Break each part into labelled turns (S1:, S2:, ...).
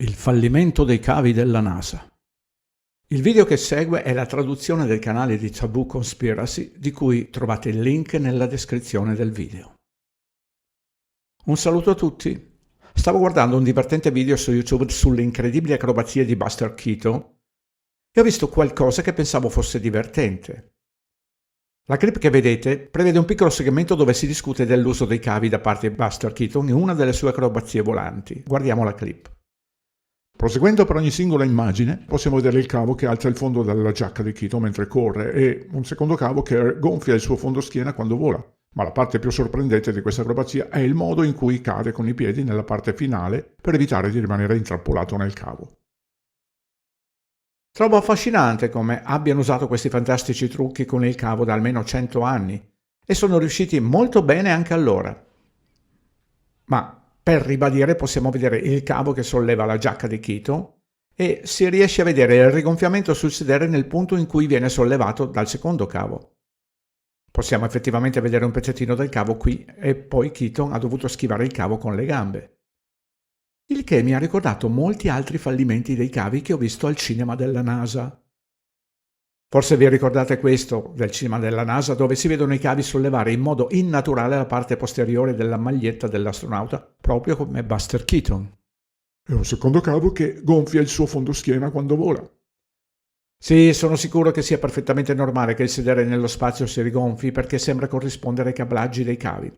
S1: Il fallimento dei cavi della NASA. Il video che segue è la traduzione del canale di Taboo Conspiracy, di cui trovate il link nella descrizione del video. Un saluto a tutti. Stavo guardando un divertente video su YouTube sulle incredibili acrobazie di Buster Keaton e ho visto qualcosa che pensavo fosse divertente. La clip che vedete prevede un piccolo segmento dove si discute dell'uso dei cavi da parte di Buster Keaton in una delle sue acrobazie volanti. Guardiamo la clip.
S2: Proseguendo per ogni singola immagine, possiamo vedere il cavo che alza il fondo della giacca di Keaton mentre corre e un secondo cavo che gonfia il suo fondoschiena quando vola. Ma la parte più sorprendente di questa acrobazia è il modo in cui cade con i piedi nella parte finale per evitare di rimanere intrappolato nel cavo.
S1: Trovo affascinante come abbiano usato questi fantastici trucchi con il cavo da almeno 100 anni e sono riusciti molto bene anche allora. Ma per ribadire possiamo vedere il cavo che solleva la giacca di Keaton e si riesce a vedere il rigonfiamento sul sedere nel punto in cui viene sollevato dal secondo cavo. Possiamo effettivamente vedere un pezzettino del cavo qui e poi Keaton ha dovuto schivare il cavo con le gambe. Il che mi ha ricordato molti altri fallimenti dei cavi che ho visto al cinema della NASA. Forse vi ricordate questo del cinema della NASA dove si vedono i cavi sollevare in modo innaturale la parte posteriore della maglietta dell'astronauta, proprio come Buster Keaton.
S2: E un secondo cavo che gonfia il suo fondoschiena quando vola.
S1: Sì, sono sicuro che sia perfettamente normale che il sedere nello spazio si rigonfi perché sembra corrispondere ai cablaggi dei cavi.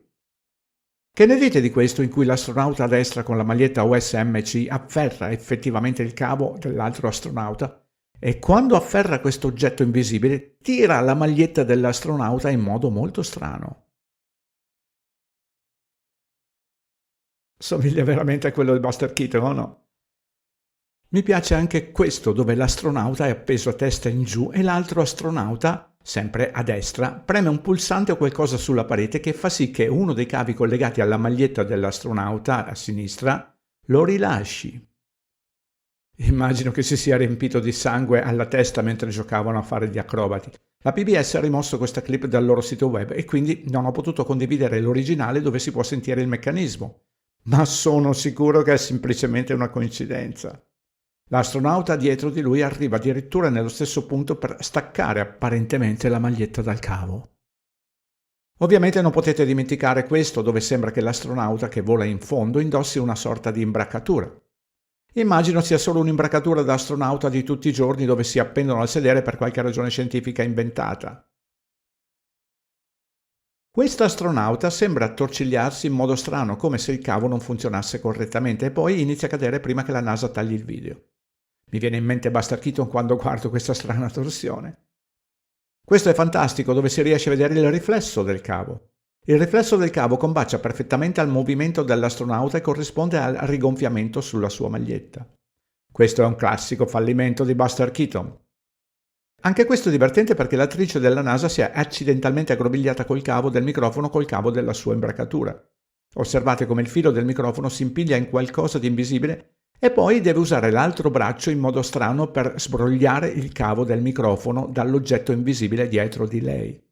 S1: Che ne dite di questo in cui l'astronauta a destra con la maglietta USMC afferra effettivamente il cavo dell'altro astronauta e quando afferra questo oggetto invisibile tira la maglietta dell'astronauta in modo molto strano? Somiglia veramente a quello di Buster Keaton, o no? Mi piace anche questo dove l'astronauta è appeso a testa in giù e l'altro astronauta, sempre a destra, preme un pulsante o qualcosa sulla parete che fa sì che uno dei cavi collegati alla maglietta dell'astronauta a sinistra lo rilasci. Immagino che si sia riempito di sangue alla testa mentre giocavano a fare gli acrobati. La PBS ha rimosso questa clip dal loro sito web e quindi non ho potuto condividere l'originale dove si può sentire il meccanismo. Ma sono sicuro che è semplicemente una coincidenza. L'astronauta dietro di lui arriva addirittura nello stesso punto per staccare apparentemente la maglietta dal cavo. Ovviamente non potete dimenticare questo dove sembra che l'astronauta che vola in fondo indossi una sorta di imbracatura. Immagino sia solo un'imbracatura da astronauta di tutti i giorni dove si appendono al sedere per qualche ragione scientifica inventata. Questo astronauta sembra attorcigliarsi in modo strano, come se il cavo non funzionasse correttamente, e poi inizia a cadere prima che la NASA tagli il video. Mi viene in mente Buster Keaton quando guardo questa strana torsione. Questo è fantastico dove si riesce a vedere il riflesso del cavo. Il riflesso del cavo combacia perfettamente al movimento dell'astronauta e corrisponde al rigonfiamento sulla sua maglietta. Questo è un classico fallimento di Buster Keaton. Anche questo è divertente perché l'attrice della NASA si è accidentalmente aggrovigliata col cavo del microfono col cavo della sua imbracatura. Osservate come il filo del microfono si impiglia in qualcosa di invisibile e poi deve usare l'altro braccio in modo strano per sbrogliare il cavo del microfono dall'oggetto invisibile dietro di lei.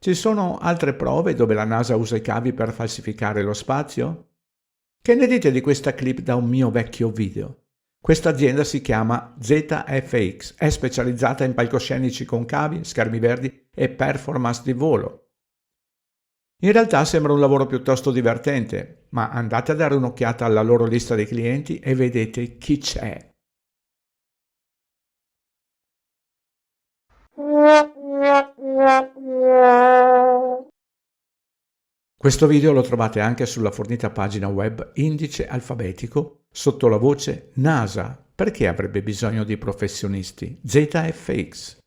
S1: Ci sono altre prove dove la NASA usa i cavi per falsificare lo spazio? Che ne dite di questa clip da un mio vecchio video? Questa azienda si chiama ZFX, è specializzata in palcoscenici con cavi, schermi verdi e performance di volo. In realtà sembra un lavoro piuttosto divertente, ma andate a dare un'occhiata alla loro lista dei clienti e vedete chi c'è. Questo video lo trovate anche sulla fornita pagina web Indice Alfabetico sotto la voce NASA, perché avrebbe bisogno di professionisti, ZFX.